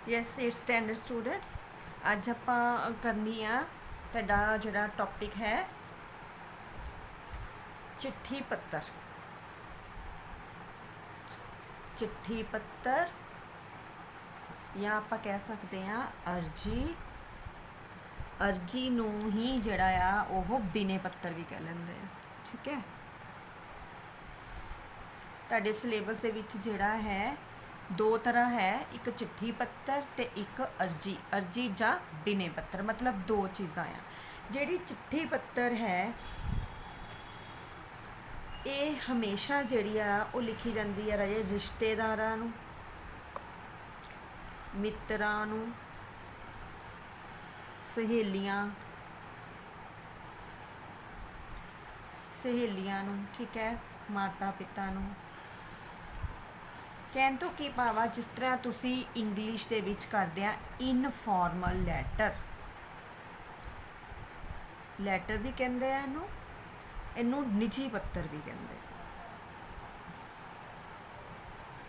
Yes 8th standard students अज आप करनी आ तुहाडा जिहड़ा टॉपिक है चिट्ठी पत्तर। चिट्ठी पत्तर या आप कह सकते हैं अर्जी। अर्जी नूं ही जिहड़ा आ ओह बिने पत्तर भी कह लैंदे आ। ठीक है, तुहाडे सिलेबस दे विच जिहड़ा है दो तरह है, एक चिट्ठी पत्तर ते एक अर्जी। अर्जी जां बिने पत्तर मतलब दो चीज़ां आ। जिहड़ी चिट्ठी पत्तर है ये हमेशा जिहड़ी आ वो लिखी जाती है राजे रिश्तेदारां नूं, मित्रां नूं, सहेलियां नूं, ठीक है, माता पिता नूं। कहण तो की भाव आ, जिस तरह तुसी इंग्लिश दे विच करदे आ इनफॉर्मल लैटर, लैटर भी कहंदे आ इनू निजी पत्तर भी कहंदे।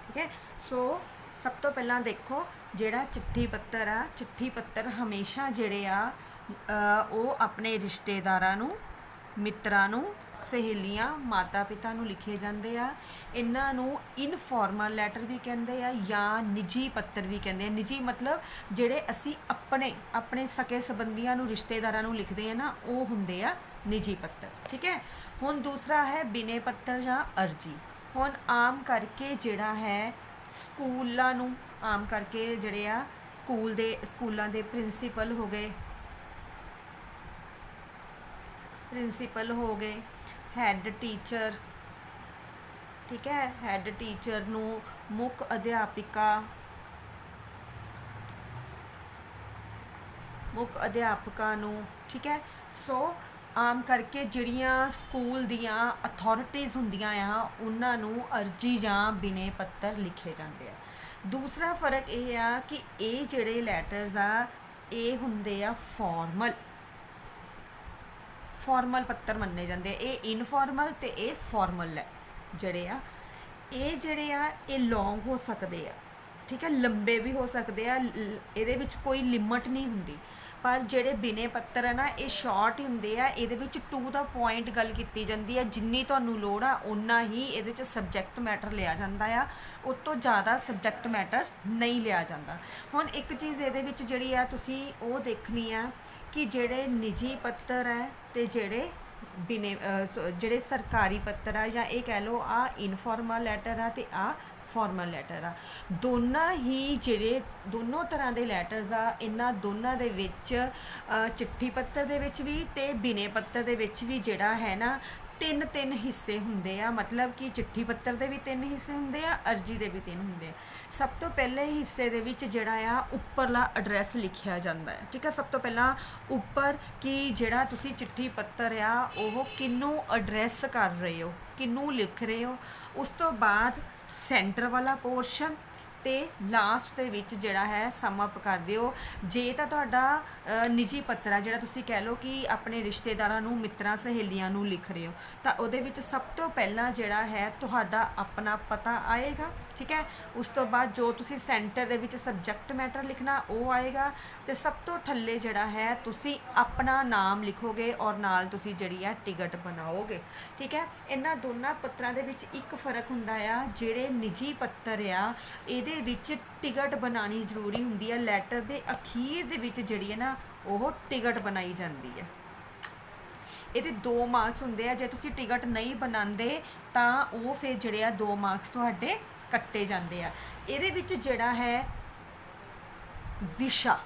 ठीक है, सो सब तो पहला देखो जिहड़ा चिट्ठी पत्तर आ, चिट्ठी पत्तर हमेशा जिहड़े आ वो अपने रिश्तेदारां नूं, मित्रां नूं, सहेलियां, माता पिता नूं लिखे जाते आ। इन्हां नूं इनफॉर्मल लैटर भी कहंदे आ या निजी पत्तर भी कहंदे आ। निजी मतलब जिहड़े असी अपने अपने सके संबंधियां नूं, रिश्तेदारां नूं लिखदे आ ना, वो हुंदे आ निजी पत्तर। ठीक है, हुण दूसरा है बिने पत्तर जां अर्जी। हुण आम करके जिहड़ा है स्कूलां नूं, आम करके जिहड़े आ स्कूलां दे प्रिंसीपल हो गए, हैड टीचर, ठीक है, हैड टीचर नूं, मुख अध्यापका नूं। ठीक है, सो आम करके जिहड़ियां स्कूल दियां अथॉरिटीज़ हुंदियां आ उन्हां नूं अर्जी जां बिने पत्तर लिखे जाते आ। दूसरा फर्क ये आ कि ये जिहड़े लैटर्स आ ये हुंदे आ फॉर्मल पत्तर मन्ने जाते। ये इनफॉर्मल ते ये फॉर्मल है जिहड़े आ, ये जिहड़े आ ये लॉन्ग हो सकते आ, ठीक है, लंबे भी हो सकते आ, ये कोई लिमिट नहीं हुंदी। पर जिहड़े बिने पत्तर है ना ये शॉर्ट ही हुंदे आ, ये टू द पॉइंट गल कीती जाती है, जिन्नी तुहानूं लोड़ आ उन्ना ही ये सबजैक्ट मैटर लिया जाता है, उस तो ज़्यादा सबजैक्ट मैटर नहीं लिया जाता। हुण एक चीज़ ये जिहड़ी आ तुसीं वो देखनी आ कि जिहड़े निजी पत्तर है ते जिहड़े बिने जिहड़े सरकारी पत्तर आ या ये कह लो आ इनफॉर्मल लैटर आ ते आ फॉर्मल लैटर आ, दोनों तरह के लैटर्स आ। इन्हां दोनों दे विच चिट्ठी पत्तर दे विच भी ते बिने पत्तर दे विच भी जिहड़ा है ना तीन हिस्से हुंदे आ। मतलब कि चिट्ठी पत्तर दे भी 3 हिस्से हुंदे आ, अर्जी दे भी 3 हुंदे आ। सब तो पहले हिस्से दे विच जिहड़ा आ उपरला एड्रैस लिखिया जांदा है। ठीक है, सब तो पहला उपर कि जिहड़ा तुसी चिट्ठी पत्तर आ ओह किन्नू एड्रैस कर रहे हो, किन्नू लिख रहे हो। उस तो बाद सेंटर वाला पोर्शन ते लास्ट दे विच जिहड़ा है समअप कर दिओ। जे तां तुहाडा निजी पत्तर आ जिहड़ा तुसीं कह लो कि अपने रिश्तेदारां नूं, मित्रां, सहेलियां नूं लिख रहे हो, तां उहदे विच सब तो पहला जिहड़ा है तुहाडा अपना पता आएगा। ठीक है, उस तो बाद जो तुसीं सेंटर दे विच सबजैक्ट मैटर लिखना वो आएगा, तो सब तो थल्ले जिहड़ा है तुसीं अपना नाम लिखोगे और नाल तुसीं जिहड़ी है टिकट बनाओगे। ठीक है, इन्हां दोनों पत्तरां दे विच एक फर्क हुंदा आ, जिहड़े निजी पत्तर आ इहदे विच टिकट बनानी जरूरी हुंदी है। लैटर दे अखीर दे विच जिहड़ी है ना ओह टिकट बनाई जाती है। ये 2 मार्क्स होंगे, जे तुसी टिकट नहीं बनाते तो वो फिर जोड़े 2 मार्क्स तुहाडे कट्टे जाते हैं। ये जोड़ा है विशा,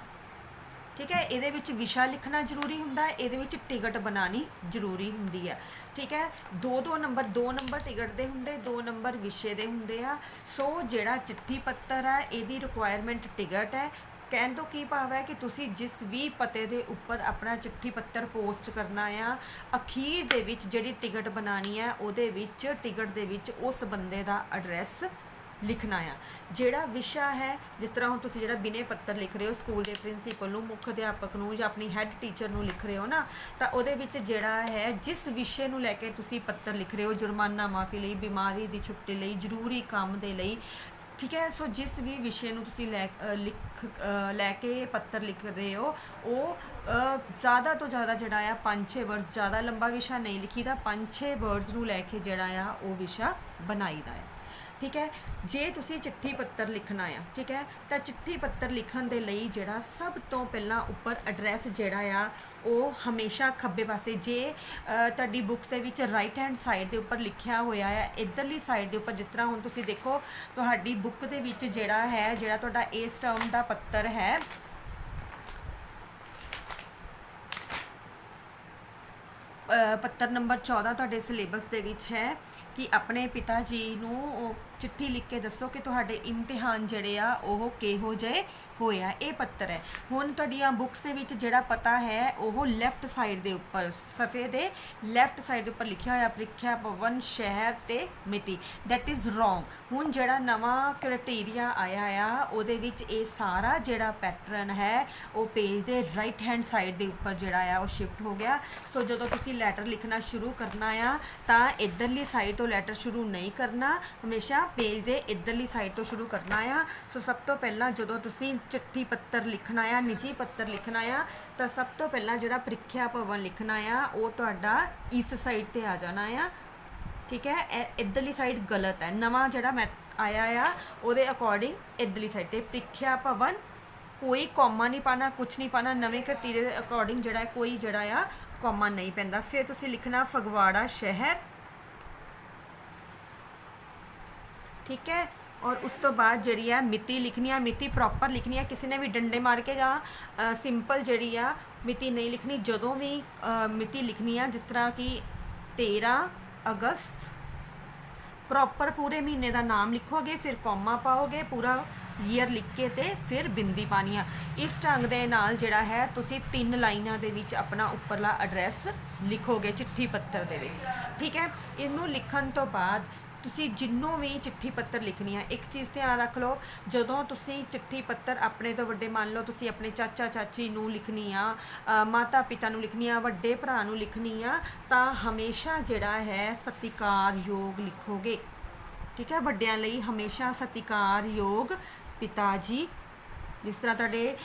ठीक है, ये विशा लिखना जरूरी होंगे, ये टिकट बनानी जरूरी होंगी है। ठीक है, 2 नंबर टिकट के होंगे, 2 नंबर विशे के होंगे आ। सो जोड़ा चिट्ठी पत्तर है ये रिक्वायरमेंट टिकट है। कहने तो की भाव है कि तुसी जिस भी पते के उपर अपना चिट्ठी पत्तर पोस्ट करना आ, अखीर दे विच जिहड़ी टिकट बनानी है उहदे विच टिकट दे विच उस बंदे का एड्रैस लिखना आ। जिहड़ा विशा है, जिस तरह हुण तुसीं जिहड़ा बिने पत्तर लिख रहे हो स्कूल के प्रिंसीपल नूं, मुख अध्यापक नूं या अपनी हैड टीचर नूं लिख रहे हो ना, तो उहदे विच जिहड़ा है जिस विशे नूं लैके तुसीं पत्तर लिख रहे हो, जुर्माना माफ़ी लई, बीमारी दी छुट्टी लई, जरूरी काम दे लई, ठीक है। सो जिस भी विषय ਨੂੰ ਤੁਸੀਂ ਲੈ ਕੇ ਪੱਤਰ ਲਿਖ ਰਹੇ ਹੋ ਉਹ ਜ਼ਿਆਦਾ ਤੋਂ ਜ਼ਿਆਦਾ ਜਿਹੜਾ ਆ 5-6 ਵਰਡਸ, ਜ਼ਿਆਦਾ ਲੰਬਾ ਵਿਸ਼ਾ ਨਹੀਂ ਲਿਖੀਦਾ, 5-6 ਵਰਡਸ ਨੂੰ ਲੈ ਕੇ ਜਿਹੜਾ ਆ ਉਹ ਵਿਸ਼ਾ ਬਣਾਈਦਾ ਹੈ। ठीक है। जे तुसी चिट्ठी पत्तर लिखना आ, ठीक है, तो चिट्ठी पत्तर लिखण दे लई जिहड़ा सब तो पहला उपर एड्रैस जिहड़ा आ ਉਹ ਹਮੇਸ਼ਾ ਖੱਬੇ ਪਾਸੇ, ਜੇ ਤੁਹਾਡੀ ਬੁੱਕਸ ਦੇ ਵਿੱਚ ਰਾਈਟ ਹੈਂਡ ਸਾਈਡ ਦੇ ਉੱਪਰ ਲਿਖਿਆ ਹੋਇਆ ਹੈ ਇੱਧਰਲੀ ਸਾਈਡ ਦੇ ਉੱਪਰ, ਜਿਸ ਤਰ੍ਹਾਂ ਹੁਣ ਤੁਸੀਂ ਦੇਖੋ ਤੁਹਾਡੀ ਬੁੱਕ ਦੇ ਵਿੱਚ ਜਿਹੜਾ ਹੈ, ਜਿਹੜਾ ਤੁਹਾਡਾ ਇਸ ਟਰਮ ਦਾ ਪੱਤਰ ਹੈ, ਪੱਤਰ ਨੰਬਰ 14 ਤੁਹਾਡੇ ਸਿਲੇਬਸ ਦੇ ਵਿੱਚ ਹੈ ਕਿ ਆਪਣੇ ਪਿਤਾ ਜੀ ਨੂੰ चिट्ठी लिख के दसो कि तुहाडे इम्तिहान जिहड़े आ ओह किहो जिहे होया। ये पत्तर है। हुण तुहाडीआं बुक्स दे विच जिहड़ा पता है ओह लैफ्ट साइड दे उपर, सफ़े दे लैफ्ट साइड दे उपर लिखिया होया प्रीख्या भवन शहर ते मिति, दैट इज़ रॉन्ग। हुण जिहड़ा नवां क्राइटेरिया आया आ उहदे विच ये सारा जिहड़ा पैटर्न है वो पेज दे राइट हैंड साइड दे उपर जिहड़ा आ वो शिफ्ट हो गया। सो जदों तुसीं लैटर लिखना शुरू करना आ तां इधरली साइड तो लैटर शुरू नहीं करना, हमेशा पेज दे इधरली साइड तो शुरू करना आ। सो सब तो पहला जदों तुसीं चिट्ठी पत्तर लिखना आ, निजी पत्तर लिखना आ, तो सब तो पहला जिहड़ा प्रीख्या भवन लिखना आ वो तुहाडा इस साइड ते आ जाना आ। ठीक है। इधरली साइड गलत है, नवां जिहड़ा मैं आया आ उहदे अकॉर्डिंग इधरली साइड ते प्रीख्या भवन, कोई कॉमा नहीं पाना, कुछ नहीं पाना, नवें घटीरे दे अकॉर्डिंग जिहड़ा कोई जिहड़ा आ कॉमा नहीं पैंदा। फिर तुसीं लिखना फगवाड़ा शहर, ठीक है। और उस तो बाद जिहड़ी है मिति लिखनी है, मिति प्रॉपर लिखनी है, किसी ने भी डंडे मार के या सिंपल जिहड़ी आ मिति नहीं लिखनी। जदों भी मिति लिखनी है जिस तरह कि 13 अगस्त, प्रॉपर पूरे महीने का नाम लिखोगे, फिर कॉमा पाओगे, पूरा ईयर लिख के ते फिर बिंदी पानी है। इस ढंग दे नाल जिहड़ा है तुसीं 3 लाइनां दे विच अपना उपरला एड्रैस लिखोगे चिट्ठी पत्तर दे विच। ठीक है। इनू लिखण तो बाद ਤੁਸੀਂ ਜਿੰਨੋਂ ਵੀ ਚਿੱਠੀ ਪੱਤਰ ਲਿਖਣੀ ਆ, ਇੱਕ ਚੀਜ਼ ਧਿਆਨ ਰੱਖ ਲਓ, ਜਦੋਂ ਤੁਸੀਂ ਚਿੱਠੀ ਪੱਤਰ ਆਪਣੇ ਤੋਂ ਵੱਡੇ, ਮੰਨ ਲਓ ਤੁਸੀਂ ਆਪਣੇ ਚਾਚਾ ਚਾਚੀ ਨੂੰ ਲਿਖਣੀ ਆ, ਮਾਤਾ ਪਿਤਾ ਨੂੰ ਲਿਖਣੀ ਆ, ਵੱਡੇ ਭਰਾ ਨੂੰ ਲਿਖਣੀ ਆ, ਤਾਂ ਹਮੇਸ਼ਾ ਜਿਹੜਾ ਹੈ ਸਤਿਕਾਰਯੋਗ ਲਿਖੋਗੇ। ਠੀਕ ਹੈ। ਵੱਡਿਆਂ ਲਈ ਹਮੇਸ਼ਾ ਸਤਿਕਾਰਯੋਗ ਪਿਤਾ ਜੀ, ਜਿਸ ਤਰ੍ਹਾਂ ਤੁਹਾਡੇ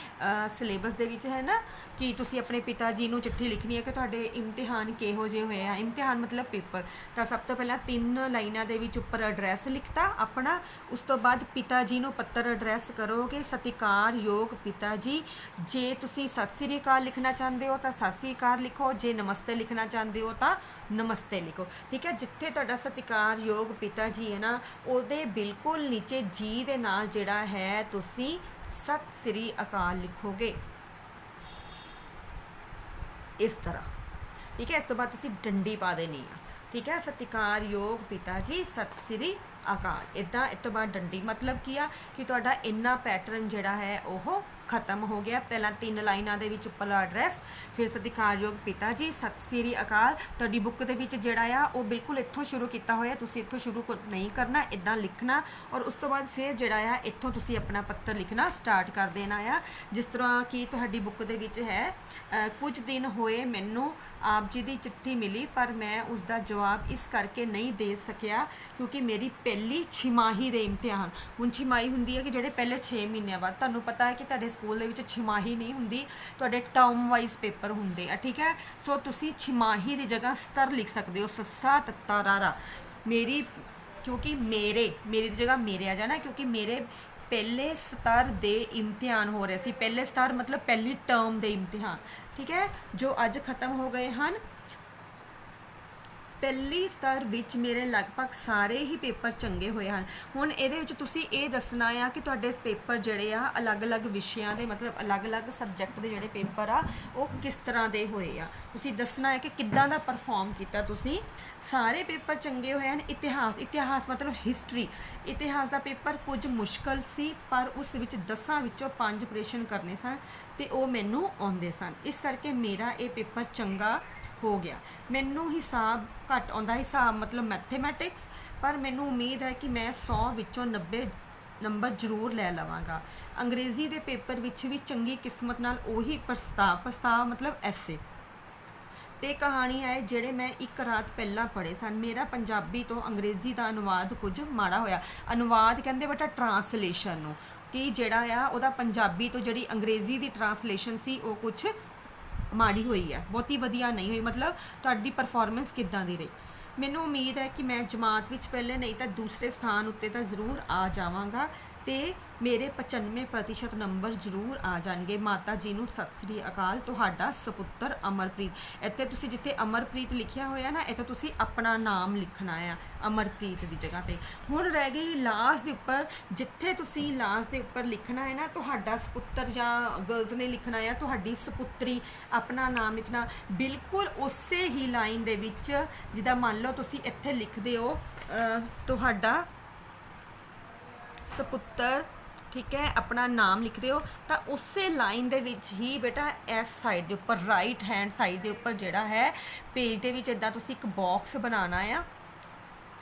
ਸਿਲੇਬਸ ਦੇ ਵਿੱਚ ਹੈ ਨਾ कि तुसी अपने पिता जी नूं चिट्ठी लिखनी है कि तुहाडे इम्तिहान किहो जे होए आ, इम्तिहान मतलब पेपर, तो सब तो पहला 3 लाइनां दे विच उपर एड्रैस लिखता अपना, उस तो बाद पिता जी नूं पत्र एड्रैस करोगे सत्कारयोग पिता जी। जे तुसी सत श्री अकाल लिखना चाहते हो तो सत श्री अकाल लिखो, जे नमस्ते लिखना चाहते हो तो नमस्ते लिखो। ठीक है। जिथे तुहाडा सत्कारयोग पिता जी है ना उहदे बिल्कुल नीचे जी दे नाल जिहड़ा है तुसी सत श्री अकाल लिखोगे इस तरह। ठीक है। इस तो बाद तुसी डंडी पा देनी है। ठीक है। सत्कारयोग पिता जी सत श्री अकाल, इदा इस तो बाद डंडी, मतलब की आ कि तुहाडा इन्ना पैटर्न जिहड़ा है वह खत्म हो गया। पहला 3 लाइनां दे विच उपरला एड्रैस, फिर सत्कारयोग पिता जी सत श्री अकाल। तुहाडी बुक दे विच जिहड़ा आ वो बिल्कुल इत्थों शुरू किया होया, तुसी इत्थों शुरू नहीं करना, इदां लिखना, और उस तो बाद फिर जिहड़ा आ इत्थों तुसी अपना पत्र लिखना स्टार्ट कर देना आ। जिस तरह कि तुहाडी बुक दे विच है कुछ दिन होए मैनू आप जी की चिट्ठी मिली पर मैं उसका जवाब इस करके नहीं दे सकिया क्योंकि मेरी पहली छिमाही दे इम्तिहान, हुण छिमाही हुंदी है कि जिहड़े पहले 6 महीनों बाद, तुहानूं पता है कि तुहाडे स्कूल दे विच छिमाही नहीं हुंदी, तुहाडे टर्म वाइज पेपर हुंदे आ। ठीक है। सो तुसी छिमाही की जगह स्तर लिख सकते हो, सस्सा तत्ता रारा, मेरी, क्योंकि मेरी की जगह मेरे आ जाना, क्योंकि मेरे पहले स्तर दे इम्तिहान हो रहे सी, पहले स्तर मतलब पहली टर्म दे इम्तिहान। ठीक है। जो अज खत्म हो गए हैं, पहली स्तर विच मेरे लगभग सारे ही पेपर चंगे हुए हैं। हुण इहदे विच तुसीं ये दसना आ कि तुहाडे पेपर जिहड़े आ अलग अलग विषयां दे, मतलब अलग अलग सबजैक्ट दे जिहड़े पेपर आ वो किस तरह दे होए आ, तुसीं दसना है कि किद्दां दा परफॉर्म कीता तुसीं। सारे पेपर चंगे हुए हैं। इतिहास, इतिहास मतलब हिस्टरी, इतिहास का पेपर कुछ मुश्किल सी पर उस विच 10 विचों 5 प्रश्न करने सन ते वो मैनू आउंदे सन, इस करके मेरा ये पेपर चंगा हो गया। मैनू हिसाब घट आउंदा, हिसाब मतलब मैथेमैटिक्स, पर मैनू उम्मीद है कि मैं 100 विचों 90 नंबर जरूर लै लवांगा। अंग्रेज़ी के पेपर विच भी चंगी किस्मत नाल उही प्रस्ताव मतलब ऐसे ਤੇ ਕਹਾਣੀ ਹੈ ਜਿਹੜੇ ਮੈਂ ਇੱਕ ਰਾਤ ਪਹਿਲਾਂ ਪੜ੍ਹੇ ਸਨ। ਮੇਰਾ ਪੰਜਾਬੀ ਤੋਂ ਅੰਗਰੇਜ਼ੀ ਦਾ ਅਨੁਵਾਦ ਕੁਝ ਮਾੜਾ ਹੋਇਆ। ਅਨੁਵਾਦ ਕਹਿੰਦੇ ਬੇਟਾ ਟਰਾਂਸਲੇਸ਼ਨ ਨੂੰ, ਕਿ ਜਿਹੜਾ ਆ ਉਹਦਾ ਪੰਜਾਬੀ ਤੋਂ ਜਿਹੜੀ ਅੰਗਰੇਜ਼ੀ ਦੀ ਟਰਾਂਸਲੇਸ਼ਨ ਸੀ ਉਹ ਕੁਝ ਮਾੜੀ ਹੋਈ ਆ, ਬਹੁਤੀ ਵਧੀਆ ਨਹੀਂ ਹੋਈ। ਮਤਲਬ ਤੁਹਾਡੀ ਪਰਫਾਰਮੈਂਸ ਕਿੱਦਾਂ ਦੀ ਰਹੀ। ਮੈਨੂੰ ਉਮੀਦ ਹੈ ਕਿ ਮੈਂ ਜਮਾਤ ਵਿੱਚ ਪਹਿਲੇ ਨਹੀਂ ਤਾਂ ਦੂਸਰੇ ਸਥਾਨ ਉੱਤੇ ਤਾਂ ਜ਼ਰੂਰ ਆ ਜਾਵਾਂਗਾ ਤੇ ਮੇਰੇ 95% ਨੰਬਰ ਜ਼ਰੂਰ ਆ ਜਾਣਗੇ। ਮਾਤਾ ਜੀ ਨੂੰ ਸਤਿ ਸ੍ਰੀ ਅਕਾਲ। ਤੁਹਾਡਾ ਸਪੁੱਤਰ ਅਮਰਪ੍ਰੀਤ। ਇੱਥੇ ਤੁਸੀਂ ਜਿੱਥੇ ਅਮਰਪ੍ਰੀਤ ਲਿਖਿਆ ਹੋਇਆ ਨਾ, ਇੱਥੇ ਤੁਸੀਂ ਆਪਣਾ ਨਾਮ ਲਿਖਣਾ ਆ ਅਮਰਪ੍ਰੀਤ ਦੀ ਜਗ੍ਹਾ ਤੇ। ਹੁਣ ਰਹਿ ਗਈ ਲਾਸਟ ਦੇ ਉੱਪਰ, ਜਿੱਥੇ ਤੁਸੀਂ ਲਾਸਟ ਦੇ ਉੱਪਰ ਲਿਖਣਾ ਹੈ ਨਾ ਤੁਹਾਡਾ ਸਪੁੱਤਰ, ਜਾਂ ਗਰਲਸ ਨੇ ਲਿਖਣਾ ਆ ਤੁਹਾਡੀ ਸਪੁੱਤਰੀ, ਆਪਣਾ ਨਾਮ ਲਿਖਣਾ ਬਿਲਕੁਲ ਉਸੇ ਹੀ ਲਾਈਨ ਦੇ ਵਿੱਚ ਜਿੱਦਾਂ ਮੰਨ ਲਓ ਤੁਸੀਂ ਇੱਥੇ ਲਿਖਦੇ ਹੋ ਤੁਹਾਡਾ ਸਪੁੱਤਰ, ਠੀਕ ਹੈ, ਆਪਣਾ ਨਾਮ ਲਿਖਦੇ ਹੋ ਤਾਂ ਉਸੇ ਲਾਈਨ ਦੇ ਵਿੱਚ ਹੀ ਬੇਟਾ ਇਸ ਸਾਈਡ ਦੇ ਉੱਪਰ ਰਾਈਟ ਹੈਂਡ ਸਾਈਡ ਦੇ ਉੱਪਰ ਜਿਹੜਾ ਹੈ ਪੇਜ ਦੇ ਵਿੱਚ ਇੱਦਾਂ ਤੁਸੀਂ ਇੱਕ ਬਾਕਸ ਬਣਾਉਣਾ ਆ,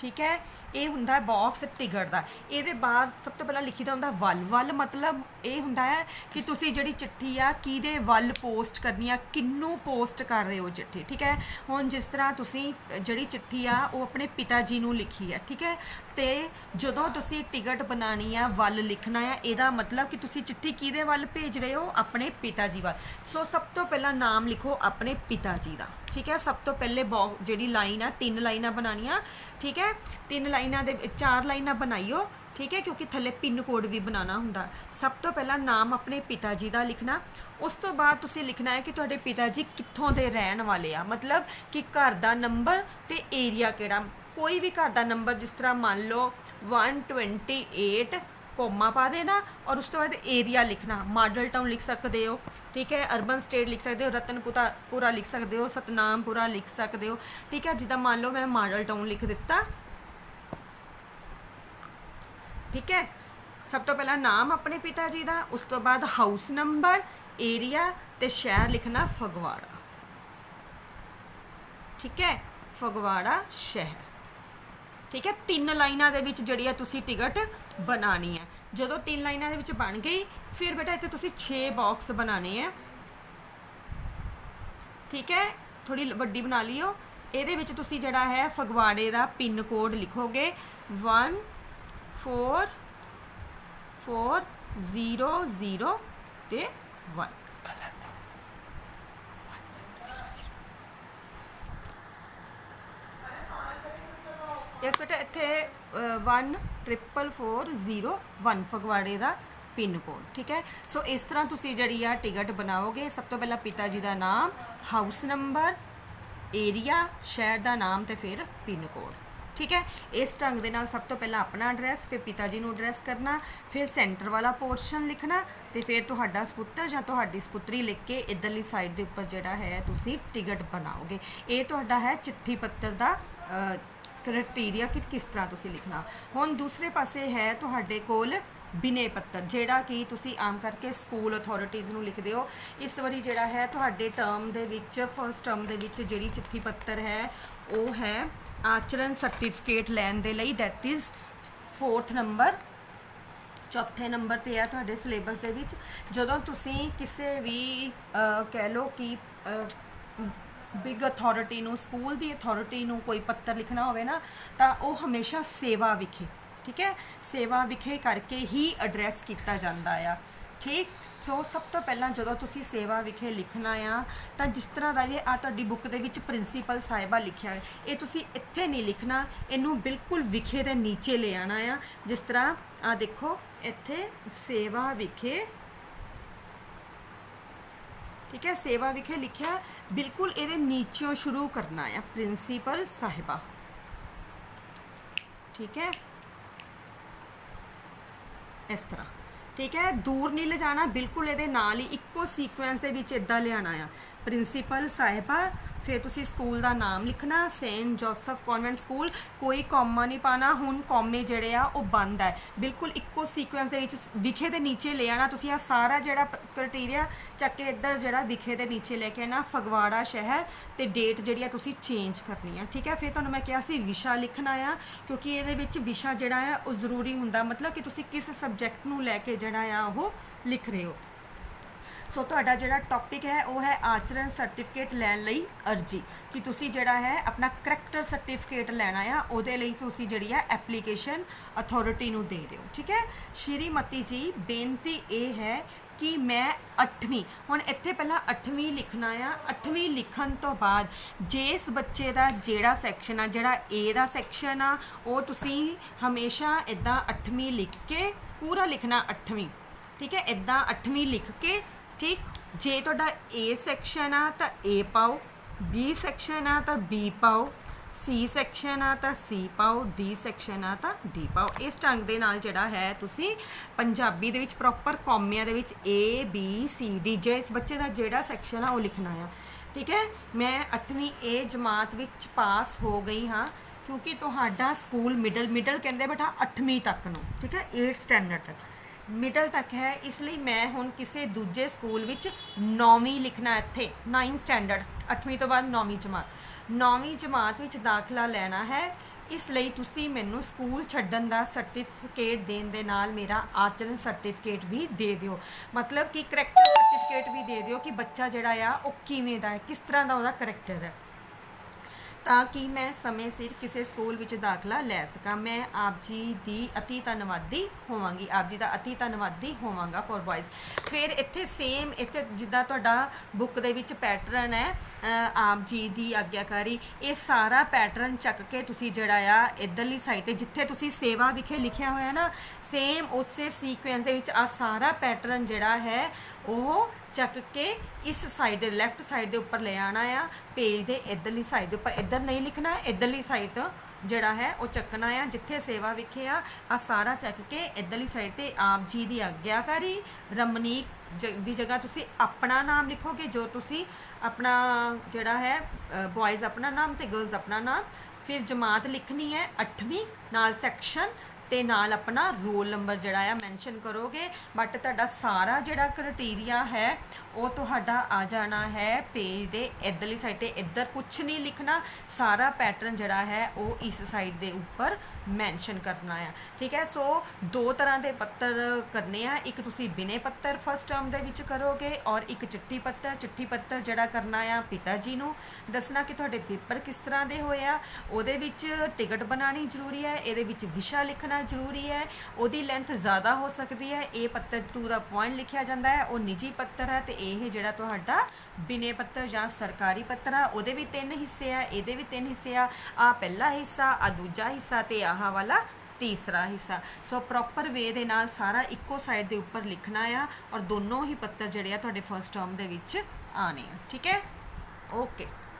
ਠੀਕ ਹੈ। ਇਹ ਹੁੰਦਾ ਬਾਕਸ ਟਿਕਟ ਦਾ। ਇਹਦੇ ਬਾਅਦ ਸਭ ਤੋਂ ਪਹਿਲਾਂ ਲਿਖੀਦਾ ਹੁੰਦਾ ਵੱਲ। ਵੱਲ ਮਤਲਬ ਇਹ ਹੁੰਦਾ ਹੈ ਕਿ ਤੁਸੀਂ ਜਿਹੜੀ ਚਿੱਠੀ ਆ ਕਿਹਦੇ ਵੱਲ ਪੋਸਟ ਕਰਨੀ ਆ, ਕਿਹਨੂੰ ਪੋਸਟ ਕਰ ਰਹੇ ਹੋ ਚਿੱਠੀ, ਠੀਕ ਹੈ। ਹੁਣ ਜਿਸ ਤਰ੍ਹਾਂ ਤੁਸੀਂ ਜਿਹੜੀ ਚਿੱਠੀ ਆ ਉਹ ਆਪਣੇ ਪਿਤਾ ਜੀ ਨੂੰ ਲਿਖੀ ਆ, ਠੀਕ ਹੈ, ਤੇ ਜਦੋਂ ਤੁਸੀਂ ਟਿਕਟ ਬਣਾਉਣੀ ਆ ਵੱਲ ਲਿਖਣਾ ਆ, ਇਹਦਾ ਮਤਲਬ ਕਿ ਤੁਸੀਂ ਚਿੱਠੀ ਕਿਹਦੇ ਵੱਲ ਭੇਜ ਰਹੇ ਹੋ, ਆਪਣੇ ਪਿਤਾ ਜੀ ਵੱਲ। ਸੋ ਸਭ ਤੋਂ ਪਹਿਲਾਂ ਨਾਮ ਲਿਖੋ ਆਪਣੇ ਪਿਤਾ ਜੀ ਦਾ, ਠੀਕ ਹੈ। ਸਭ ਤੋਂ ਪਹਿਲੇ ਜਿਹੜੀ ਲਾਈਨ ਆ 3 ਲਾਈਨਾਂ ਬਣਾਉਣੀਆਂ, ਠੀਕ ਹੈ। 3 ਲਾਈਨਾਂ ਦੇ 4 ਲਾਈਨਾਂ ਬਣਾਈਓ, ਠੀਕ ਹੈ, ਕਿਉਂਕਿ ਥੱਲੇ ਪਿੰਨ ਕੋਡ ਵੀ ਬਣਾਉਣਾ ਹੁੰਦਾ। ਸਭ ਤੋਂ ਪਹਿਲਾਂ ਨਾਮ ਆਪਣੇ ਪਿਤਾ ਜੀ ਦਾ ਲਿਖਣਾ। ਉਸ ਤੋਂ ਬਾਅਦ ਤੁਸੀਂ ਲਿਖਣਾ ਹੈ ਕਿ ਤੁਹਾਡੇ ਪਿਤਾ ਜੀ ਕਿੱਥੋਂ ਦੇ ਰਹਿਣ ਵਾਲੇ ਆ, ਮਤਲਬ ਕਿ ਘਰ ਦਾ ਨੰਬਰ ਤੇ ਏਰੀਆ ਕਿਹੜਾ। ਕੋਈ ਵੀ ਘਰ ਦਾ ਨੰਬਰ, ਜਿਸ ਤਰ੍ਹਾਂ ਮੰਨ ਲਓ 128 ਕੋਮਾ ਪਾ ਦੇਣਾ ਔਰ ਉਸ ਤੋਂ ਬਾਅਦ ਏਰੀਆ ਲਿਖਣਾ। ਮਾਡਲ ਟਾਊਨ ਲਿਖ ਸਕਦੇ ਹੋ, ਠੀਕ ਹੈ, ਅਰਬਨ ਸਟੇਟ ਲਿਖ ਸਕਦੇ ਹੋ, ਰਤਨਪੁਰਾ ਲਿਖ ਸਕਦੇ ਹੋ, ਸਤਨਾਮਪੁਰਾ ਲਿਖ ਸਕਦੇ ਹੋ, ਠੀਕ ਹੈ। ਜਿੱਦਾਂ ਮੰਨ ਲਓ ਮੈਂ ਮਾਡਲ ਟਾਊਨ ਲਿਖ ਦਿੱਤਾ, ਠੀਕ ਹੈ। ਸਭ ਤੋਂ ਪਹਿਲਾਂ ਨਾਮ ਆਪਣੇ ਪਿਤਾ ਜੀ ਦਾ, ਉਸ ਤੋਂ ਬਾਅਦ ਹਾਊਸ ਨੰਬਰ, ਏਰੀਆ ਤੇ ਸ਼ਹਿਰ ਲਿਖਣਾ ਫਗਵਾੜਾ, ਠੀਕ ਹੈ, ਫਗਵਾੜਾ ਸ਼ਹਿਰ, ਠੀਕ ਹੈ। 3 ਲਾਈਨਾਂ ਦੇ ਵਿੱਚ ਜਿਹੜੀ ਆ ਤੁਸੀਂ ਟਿਕਟ ਬਣਾਉਣੀ ਹੈ। ਜਦੋਂ 3 ਲਾਈਨਾਂ ਦੇ ਵਿੱਚ ਬਣ ਗਈ ਫਿਰ ਬੇਟਾ ਇੱਥੇ ਤੁਸੀਂ 6 ਬਾਕਸ ਬਣਾਉਣੇ ਆ, ਠੀਕ ਹੈ। ਥੋੜੀ ਵੱਡੀ ਬਣਾ ਲਿਓ। ਇਹਦੇ ਵਿੱਚ ਤੁਸੀਂ ਜਿਹੜਾ ਹੈ ਫਗਵਾੜੇ ਦਾ ਪਿੰਨ ਕੋਡ ਲਿਖੋਗੇ 14400 ਤੇ 1। ਇਸ ਬੇਟਾ ਇੱਥੇ 14440 ਫਗਵਾੜੇ ਦਾ ਪਿੰਨ ਕੋਡ, ਠੀਕ ਹੈ। ਸੋ ਇਸ ਤਰ੍ਹਾਂ ਤੁਸੀਂ ਜਿਹੜੀ ਆ ਟਿਕਟ ਬਣਾਓਗੇ। ਸਭ ਤੋਂ ਪਹਿਲਾਂ ਪਿਤਾ ਜੀ ਦਾ ਨਾਮ, ਹਾਊਸ ਨੰਬਰ, ਏਰੀਆ, ਸ਼ਹਿਰ ਦਾ ਨਾਮ ਤੇ ਫਿਰ ਪਿੰਨ ਕੋਡ, ਠੀਕ ਹੈ। ਇਸ ਢੰਗ ਦੇ ਨਾਲ ਸਭ ਤੋਂ ਪਹਿਲਾਂ ਆਪਣਾ ਐਡਰੈਸ, ਫਿਰ ਪਿਤਾ ਜੀ ਨੂੰ ਐਡਰੈਸ ਕਰਨਾ, ਫਿਰ ਸੈਂਟਰ ਵਾਲਾ ਪੋਰਸ਼ਨ ਲਿਖਣਾ ਤੇ ਫਿਰ ਤੁਹਾਡਾ ਸਪੁੱਤਰ ਜਾਂ ਤੁਹਾਡੀ ਸਪੁੱਤਰੀ ਲਿਖ ਕੇ ਇੱਧਰਲੀ ਸਾਈਡ ਦੇ ਉੱਪਰ ਜਿਹੜਾ ਹੈ ਤੁਸੀਂ ਟਿਕਟ ਬਣਾਓਗੇ। ਇਹ ਤੁਹਾਡਾ ਹੈ ਚਿੱਠੀ ਪੱਤਰ ਦਾ ਕ੍ਰਾਈਟੇਰੀਆ ਕਿ ਕਿਸ ਤਰ੍ਹਾਂ ਤੁਸੀਂ ਲਿਖਣਾ। ਹੁਣ ਦੂਸਰੇ ਪਾਸੇ ਹੈ ਤੁਹਾਡੇ ਕੋਲ ਬਿਨੇ ਪੱਤਰ, ਜਿਹੜਾ ਕਿ ਤੁਸੀਂ ਆਮ ਕਰਕੇ ਸਕੂਲ ਅਥਾਰਟੀਜ਼ ਨੂੰ ਲਿਖਦੇ ਹੋ। ਇਸ ਵਾਰੀ ਜਿਹੜਾ ਹੈ ਤੁਹਾਡੇ ਟਰਮ ਦੇ ਵਿੱਚ, ਫਸਟ ਟਰਮ ਦੇ ਵਿੱਚ ਜਿਹੜੀ ਚਿੱਠੀ ਪੱਤਰ ਹੈ ਉਹ ਹੈ ਆਚਰਨ ਸਰਟੀਫਿਕੇਟ ਲੈਣ ਦੇ ਲਈ, ਦੈਟ ਇਜ਼ 4th ਨੰਬਰ, 4ਥੇ ਨੰਬਰ ਤੇ ਹੈ ਤੁਹਾਡੇ ਸਿਲੇਬਸ ਦੇ ਵਿੱਚ। ਜਦੋਂ ਤੁਸੀਂ ਕਿਸੇ ਵੀ ਕਹਿ ਲਓ ਕਿ ਬਿਗ ਅਥਾਰਟੀ ਨੂੰ, ਸਕੂਲ ਦੀ ਅਥਾਰਟੀ ਨੂੰ ਕੋਈ ਪੱਤਰ ਲਿਖਣਾ ਹੋਵੇ ਨਾ ਤਾਂ ਉਹ ਹਮੇਸ਼ਾ ਸੇਵਾ ਵਿਖੇ, ਠੀਕ ਹੈ, ਸੇਵਾ ਵਿਖੇ ਕਰਕੇ ਹੀ ਐਡਰੈਸ ਕੀਤਾ ਜਾਂਦਾ ਆ, ਠੀਕ। ਸੋ ਸਭ ਤੋਂ ਪਹਿਲਾਂ ਜਦੋਂ ਤੁਸੀਂ ਸੇਵਾ ਵਿਖੇ ਲਿਖਣਾ ਆ ਤਾਂ ਜਿਸ ਤਰ੍ਹਾਂ ਦਾ ਇਹ ਆ ਤੁਹਾਡੀ ਬੁੱਕ ਦੇ ਵਿੱਚ ਪ੍ਰਿੰਸੀਪਲ ਸਾਹਿਬਾ ਲਿਖਿਆ ਹੈ, ਇਹ ਤੁਸੀਂ ਇੱਥੇ ਨਹੀਂ ਲਿਖਣਾ, ਇਹਨੂੰ ਬਿਲਕੁਲ ਵਿਖੇ ਦੇ ਨੀਚੇ ਲੈ ਆਉਣਾ ਆ। ਜਿਸ ਤਰ੍ਹਾਂ ਆ ਦੇਖੋ ਇੱਥੇ ਸੇਵਾ ਵਿਖੇ, ਠੀਕ ਹੈ, ਸੇਵਾ ਵਿਖੇ ਲਿਖਿਆ, ਬਿਲਕੁਲ ਇਹਦੇ ਨੀਚੋਂ ਸ਼ੁਰੂ ਕਰਨਾ ਆ, ਪ੍ਰਿੰਸੀਪਲ ਸਾਹਿਬਾ, ਠੀਕ ਹੈ, ਇਸ ਤਰ੍ਹਾਂ, ਠੀਕ ਹੈ। ਦੂਰ ਨਹੀਂ ਲਿਜਾਣਾ, ਬਿਲਕੁਲ ਇਹਦੇ ਨਾਲ ਹੀ ਇੱਕੋ ਸੀਕੁਐਂਸ ਦੇ ਵਿੱਚ ਇੱਦਾਂ ਲਿਆਉਣਾ ਆ, ਪ੍ਰਿੰਸੀਪਲ ਸਾਹਿਬਾ, ਫਿਰ ਤੁਸੀਂ ਸਕੂਲ ਦਾ ਨਾਮ ਲਿਖਣਾ, ਸੇਂਟ ਜੋਸਫ ਕਨਵੈਂਟ ਸਕੂਲ, ਕੋਈ ਕੌਮਾ ਨਹੀਂ ਪਾਣਾ। ਹੁਣ ਕੌਮੇ ਜਿਹੜੇ ਆ ਉਹ ਬੰਦ ਹੈ, ਬਿਲਕੁਲ ਇੱਕੋ ਸੀਕੁਐਂਸ ਦੇ ਵਿੱਚ ਵਿਖੇ ਦੇ ਨੀਚੇ ਲੈ ਆਣਾ ਤੁਸੀਂ। ਆ ਸਾਰਾ ਜਿਹੜਾ ਕ੍ਰਾਈਟੇਰੀਆ ਚੱਕ ਕੇ ਇੱਧਰ ਜਿਹੜਾ ਵਿਖੇ ਦੇ ਨੀਚੇ ਲੈ ਕੇ ਆਣਾ, ਫਗਵਾੜਾ ਸ਼ਹਿਰ, ਤੇ ਡੇਟ ਜਿਹੜੀ ਆ ਤੁਸੀਂ ਚੇਂਜ ਕਰਨੀ ਆ, ਠੀਕ ਹੈ। ਫਿਰ ਤੁਹਾਨੂੰ ਮੈਂ ਕਿਹਾ ਸੀ ਵਿਸ਼ਾ ਲਿਖਣਾ ਆ, ਕਿਉਂਕਿ ਇਹਦੇ ਵਿੱਚ ਵਿਸ਼ਾ ਜਿਹੜਾ ਆ ਉਹ ਜ਼ਰੂਰੀ ਹੁੰਦਾ, ਮਤਲਬ ਕਿ ਤੁਸੀਂ ਕਿਸ ਸਬਜੈਕਟ ਨੂੰ ਲੈ ਕੇ ਜਿਹੜਾ ਆ ਉਹ ਲਿਖ ਰਹੇ ਹੋ। ਸੋ ਤੁਹਾਡਾ ਜਿਹੜਾ ਟੌਪਿਕ ਹੈ ਉਹ ਹੈ ਆਚਰਣ ਸਰਟੀਫਿਕੇਟ ਲੈਣ ਲਈ ਅਰਜੀ, ਕਿ ਤੁਸੀਂ ਜਿਹੜਾ ਹੈ ਆਪਣਾ ਕਰੈਕਟਰ ਸਰਟੀਫਿਕੇਟ ਲੈਣਾ ਆ, ਉਹਦੇ ਲਈ ਤੁਸੀਂ ਜਿਹੜੀ ਹੈ ਐਪਲੀਕੇਸ਼ਨ ਅਥਾਰਟੀ ਨੂੰ ਦੇ ਰਹੇ ਹੋ। ਠੀਕ ਹੈ ਸ਼੍ਰੀਮਤੀ ਜੀ, ਬੇਨਤੀ ਇਹ ਹੈ ਕਿ ਮੈਂ 8ਵੀਂ, ਹੁਣ ਇੱਥੇ ਪਹਿਲਾਂ 8ਵੀਂ ਲਿਖਣਾ ਆ। 8ਵੀਂ ਲਿਖਣ ਤੋਂ ਬਾਅਦ ਜਿਸ ਬੱਚੇ ਦਾ ਜਿਹੜਾ ਸੈਕਸ਼ਨ ਆ, ਜਿਹੜਾ ਏ ਦਾ ਸੈਕਸ਼ਨ ਆ, ਉਹ ਤੁਸੀਂ ਹਮੇਸ਼ਾ ਇੱਦਾਂ 8ਵੀਂ ਲਿਖ ਕੇ ਪੂਰਾ ਲਿਖਣਾ 8ਵੀਂ। ਠੀਕ ਹੈ ਇੱਦਾਂ 8ਵੀਂ ਲਿਖ ਕੇ, ਠੀਕ। ਜੇ ਤੁਹਾਡਾ ਏ ਸੈਕਸ਼ਨ ਆ ਤਾਂ ਏ ਪਾਓ, ਬੀ ਸੈਕਸ਼ਨ ਆ ਤਾਂ ਬੀ ਪਾਓ, ਸੀ ਸੈਕਸ਼ਨ ਆ ਤਾਂ ਸੀ ਪਾਓ, ਡੀ ਸੈਕਸ਼ਨ ਆ ਤਾਂ ਡੀ ਪਾਓ। ਇਸ ਢੰਗ ਦੇ ਨਾਲ ਜਿਹੜਾ ਹੈ ਤੁਸੀਂ ਪੰਜਾਬੀ ਦੇ ਵਿੱਚ ਪ੍ਰੋਪਰ ਕੌਮਿਆਂ ਦੇ ਵਿੱਚ ਏ ਬੀ ਸੀ ਡੀ, ਜੇ ਇਸ ਬੱਚੇ ਦਾ ਜਿਹੜਾ ਸੈਕਸ਼ਨ ਆ ਉਹ ਲਿਖਣਾ ਆ। ਠੀਕ ਹੈ ਮੈਂ 8ਵੀਂ ਏ ਜਮਾਤ ਵਿੱਚ ਪਾਸ ਹੋ ਗਈ ਹਾਂ, ਕਿਉਂਕਿ ਤੁਹਾਡਾ ਸਕੂਲ ਮਿਡਲ ਕਹਿੰਦੇ ਬੇਟਾ 8ਵੀਂ ਤੱਕ ਨੂੰ, ਠੀਕ ਹੈ 8th ਸਟੈਂਡਰਡ ਤੱਕ ਮਿਡਲ ਤੱਕ ਹੈ, ਇਸ ਲਈ ਮੈਂ ਹੁਣ ਕਿਸੇ ਦੂਜੇ ਸਕੂਲ ਵਿੱਚ 9ਵੀਂ ਲਿਖਣਾ। ਇੱਥੇ 9th ਸਟੈਂਡਰਡ, 8ਵੀਂ ਤੋਂ ਬਾਅਦ 9ਵੀਂ ਜਮਾਤ, 9ਵੀਂ ਜਮਾਤ ਵਿੱਚ ਦਾਖਲਾ ਲੈਣਾ ਹੈ। ਇਸ ਲਈ ਤੁਸੀਂ ਮੈਨੂੰ ਸਕੂਲ ਛੱਡਣ ਦਾ ਸਰਟੀਫਿਕੇਟ ਦੇਣ ਦੇ ਨਾਲ ਮੇਰਾ ਆਚਰਣ ਸਰਟੀਫਿਕੇਟ ਵੀ ਦੇ ਦਿਓ, ਮਤਲਬ ਕਿ ਕਰੈਕਟਰ ਸਰਟੀਫਿਕੇਟ ਵੀ ਦੇ ਦਿਓ ਕਿ ਬੱਚਾ ਜਿਹੜਾ ਆ ਉਹ ਕਿਵੇਂ ਦਾ ਹੈ, ਕਿਸ ਤਰ੍ਹਾਂ ਦਾ ਉਹਦਾ ਕਰੈਕਟਰ ਹੈ, ਤਾਂ ਕਿ ਮੈਂ ਸਮੇਂ ਸਿਰ ਕਿਸੇ ਸਕੂਲ ਵਿੱਚ ਦਾਖਲਾ ਲੈ ਸਕਾਂ। ਮੈਂ ਆਪ ਜੀ ਦੀ ਅਤੀ ਧੰਨਵਾਦੀ ਹੋਵਾਂਗੀ, ਆਪ ਜੀ ਦਾ ਅਤੀ ਧੰਨਵਾਦੀ ਹੋਵਾਂਗਾ ਫॉर ਬॉयਜ਼। ਫਿਰ ਇੱਥੇ ਸੇਮ, ਇੱਥੇ ਜਿੱਦਾਂ ਤੁਹਾਡਾ ਬੁੱਕ ਦੇ ਵਿੱਚ ਪੈਟਰਨ ਹੈ ਆਪ ਜੀ ਦੀ ਆਗਿਆਕਾਰੀ, ਇਹ ਸਾਰਾ ਪੈਟਰਨ ਚੱਕ ਕੇ ਤੁਸੀਂ ਜਿਹੜਾ ਆ ਇੱਧਰਲੀ ਸਾਈਡ 'ਤੇ ਜਿੱਥੇ ਤੁਸੀਂ ਸੇਵਾ ਵਿਖੇ ਲਿਖਿਆ ਹੋਇਆ ਨਾ, ਸੇਮ ਉਸੇ ਸੀਕੁਐਂਸ ਦੇ ਵਿੱਚ ਆ ਸਾਰਾ ਪੈਟਰਨ ਜਿਹੜਾ ਹੈ ਉਹ ਚੱਕ ਕੇ ਇਸ ਸਾਈਡ ਦੇ ਲੈਫਟ ਸਾਈਡ ਦੇ ਉੱਪਰ ਲੈ ਆਉਣਾ ਆ, ਪੇਜ ਦੇ ਇੱਧਰਲੀ ਸਾਈਡ ਦੇ ਉੱਪਰ। ਇੱਧਰ ਨਹੀਂ ਲਿਖਣਾ, ਇੱਧਰਲੀ ਸਾਈਡ ਤੋਂ ਜਿਹੜਾ ਹੈ ਉਹ ਚੱਕਣਾ ਆ, ਜਿੱਥੇ ਸੇਵਾ ਵਿਖੇ ਆ ਸਾਰਾ ਚੱਕ ਕੇ ਇੱਧਰਲੀ ਸਾਈਡ 'ਤੇ ਆਪ ਜੀ ਦੀ ਆਗਿਆਕਾਰੀ ਰਮਨੀਕ ਦੀ ਜਗ੍ਹਾ ਤੁਸੀਂ ਆਪਣਾ ਨਾਮ ਲਿਖੋਗੇ, ਜੋ ਤੁਸੀਂ ਆਪਣਾ ਜਿਹੜਾ ਹੈ ਬॉयਜ਼ ਆਪਣਾ ਨਾਮ ਤੇ ਗਰਲਜ਼ ਆਪਣਾ ਨਾਮ, ਫਿਰ ਜਮਾਤ ਲਿਖਣੀ ਹੈ 8ਵੀਂ ਨਾਲ ਸੈਕਸ਼ਨ ਤੇ ਨਾਲ ਆਪਣਾ ਰੋਲ ਨੰਬਰ ਜਿਹੜਾ ਆ ਮੈਂਸ਼ਨ ਕਰੋਗੇ। ਬਟ ਤੁਹਾਡਾ ਸਾਰਾ ਜਿਹੜਾ ਕ੍ਰਾਈਟੇਰੀਆ ਹੈ ਉਹ ਤੁਹਾਡਾ ਆ ਜਾਣਾ ਹੈ ਪੇਜ ਦੇ ਇੱਧਰਲੀ ਸਾਈਡ 'ਤੇ। ਇੱਧਰ ਕੁਛ ਨਹੀਂ ਲਿਖਣਾ, ਸਾਰਾ ਪੈਟਰਨ ਜਿਹੜਾ ਹੈ ਉਹ ਇਸ ਸਾਈਡ ਦੇ ਉੱਪਰ ਮੈਂਸ਼ਨ ਕਰਨਾ ਆ। ਠੀਕ ਹੈ ਸੋ ਦੋ ਤਰ੍ਹਾਂ ਦੇ ਪੱਤਰ ਕਰਨੇ ਆ, ਇੱਕ ਤੁਸੀਂ ਬਿਨੇ ਪੱਤਰ ਫਸਟ ਟਰਮ ਦੇ ਵਿੱਚ ਕਰੋਗੇ ਔਰ ਇੱਕ ਚਿੱਠੀ ਪੱਤਰ। ਚਿੱਠੀ ਪੱਤਰ ਜਿਹੜਾ ਕਰਨਾ ਆ ਪਿਤਾ ਜੀ ਨੂੰ ਦੱਸਣਾ ਕਿ ਤੁਹਾਡੇ ਪੇਪਰ ਕਿਸ ਤਰ੍ਹਾਂ ਦੇ ਹੋਏ ਆ, ਉਹਦੇ ਵਿੱਚ ਟਿਕਟ ਬਣਾਉਣੀ ਜ਼ਰੂਰੀ ਹੈ, ਇਹਦੇ ਵਿੱਚ ਵਿਸ਼ਾ ਲਿਖਣਾ ਜ਼ਰੂਰੀ ਹੈ, ਉਹਦੀ ਲੈਂਥ ਜ਼ਿਆਦਾ ਹੋ ਸਕਦੀ ਹੈ। ਇਹ ਪੱਤਰ ਟੂ ਦਾ ਪੁਆਇੰਟ ਲਿਖਿਆ ਜਾਂਦਾ ਹੈ, ਉਹ ਨਿੱਜੀ ਪੱਤਰ ਹੈ। ਤੇ ਇਹ ਜਿਹੜਾ ਤੁਹਾਡਾ ਬਿਨੇ ਪੱਤਰ ਜਾਂ ਸਰਕਾਰੀ ਪੱਤਰ ਆ, ਉਹਦੇ ਵੀ 3 ਹਿੱਸੇ ਆ, ਇਹਦੇ ਵੀ 3 ਹਿੱਸੇ ਆ, ਆ ਪਹਿਲਾ ਹਿੱਸਾ, ਆ ਦੂਜਾ ਹਿੱਸਾ ਤੇ ਆਹ ਵਾਲਾ ਤੀਸਰਾ ਹਿੱਸਾ। ਸੋ ਪ੍ਰੋਪਰ ਵੇ ਦੇ ਨਾਲ ਸਾਰਾ ਇੱਕੋ ਸਾਈਡ ਦੇ ਉੱਪਰ ਲਿਖਣਾ ਆ ਔਰ ਦੋਨੋਂ ਹੀ ਪੱਤਰ ਜਿਹੜੇ ਆ ਤੁਹਾਡੇ ਫਸਟ ਟਰਮ ਦੇ ਵਿੱਚ ਆਣੇ ਆ। ਠੀਕ ਹੈ ਓਕੇ।